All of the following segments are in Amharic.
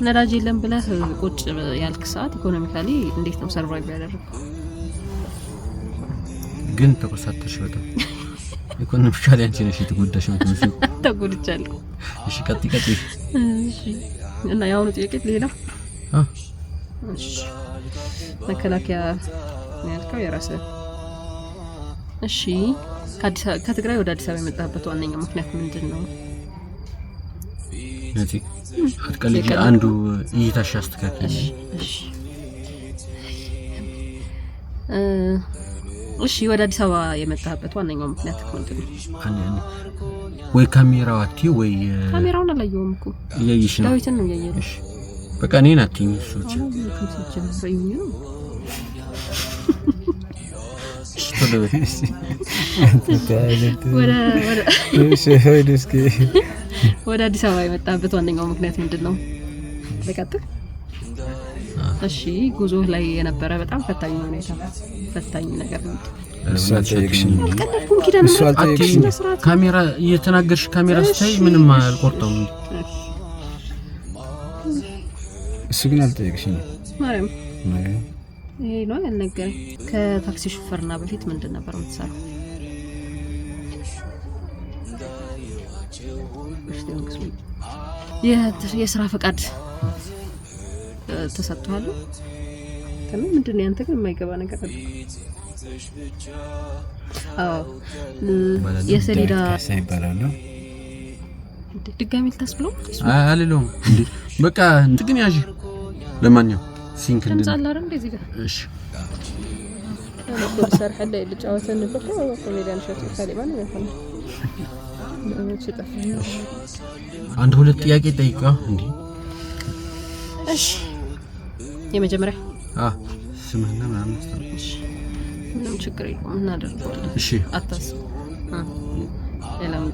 ነዳጅ የለም ብለህ ቁጭ ያልክ ሰዓት ኢኮኖሚካሊ እንዴት ነው ሰርቫይቭ ያደረገው? ግን ተቆሳተሽ በጣም ኢኮኖሚካሊ አንቺ ነሽ የተጎዳሽ ነው ተጎድቻለሁ። እሺ ቀጥይ። እሺ እና ያው ነው ጥያቄ ሌላ እሺ መከላከያ ያልከው የራስህ እሺ ከትግራይ ወደ አዲስ አበባ የመጣበት ዋነኛ ምክንያት ምንድነው? ነቲ አትቀልጂ አንዱ እይታሽ አስተካክል። እሺ ወደ አዲስ አበባ የመጣበት ዋነኛው ምክንያት ምንድነው? ወይ ካሜራው አትይ ወይ ካሜራውን አላየውም እኮ እያየሽ ነው። ዳዊትን ነው እያየሽ። በቃ እኔን አትይኝ እሱች ወደ አዲስ አበባ የመጣበት ዋነኛው ምክንያት ምንድነው? ለቀጥታ እሺ ጉዞ ላይ የነበረ በጣም ፈታኝ ነገር ነው። ካሜራ እየተናገርሽ ካሜራ ስታይ ምንም አልቆርጠውም። እሱ ግን አልጠየቅሽኝ ማርያም ይሄ ነው ያልነገረኝ። ከታክሲ ሹፌርና በፊት ምንድን ነበር የምትሰራው? የስራ ፈቃድ ተሰጥቷል። ምንድነው ያንተ ግን የማይገባ ነገር አለ? አዎ የሰሌዳ ሳይባላል ድጋሚ ልታስብለው አልለውም እንዴ በቃ እንትን ያጂ ለማንኛውም ሲንክ እንዛላ አይደል እንደዚህ ጋር እሺ ለምን ሰርሐለ ልጫወተን በቃ ኮሜዲያን ሾት ካሊማን ነው አንድ ሁለት ጥያቄ ጠይቀው እንዴ እሺ የመጀመሪያ ስምህና ምናምን እሺ ምንም ችግር የለውም እናደርጋለን። እሺ አታስብ ለምን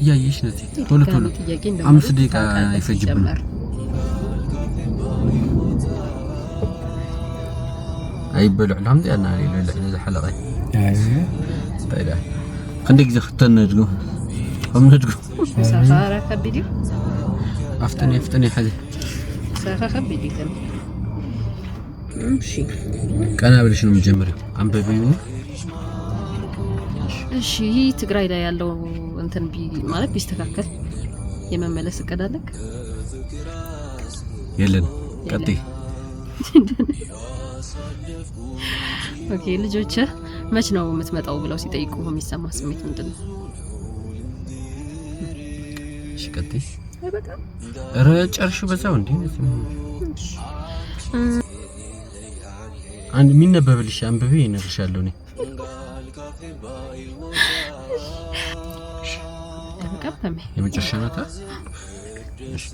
ያየሽ ነቲ ቶሎ 5 ደቂቃ አይፈጅብም። አይበሉ الحمد لله انا لله حلقه طيب خليك زختنا نجو سفاره خبيدي افتني حدي سفاره خبيدي كان امشي كان قبل شنو مجمري አንበቢው እሺ ትግራይ ላይ ያለው እንትን ማለት ቢስተካከል የመመለስ እቀዳለክ የለን ቀጥይ ኦኬ ልጆች መች ነው የምትመጣው ብለው ሲጠይቁ የሚሰማ ስሜት ምንድነው? እሺ ቀጥይ በቃ ረጨርሽ በዛው እንዴ አንድ የሚነበብልሽ አንብቤ ይነግርሻለሁ እኔ ተቀበመ የመጨረሻ ናታ እሺ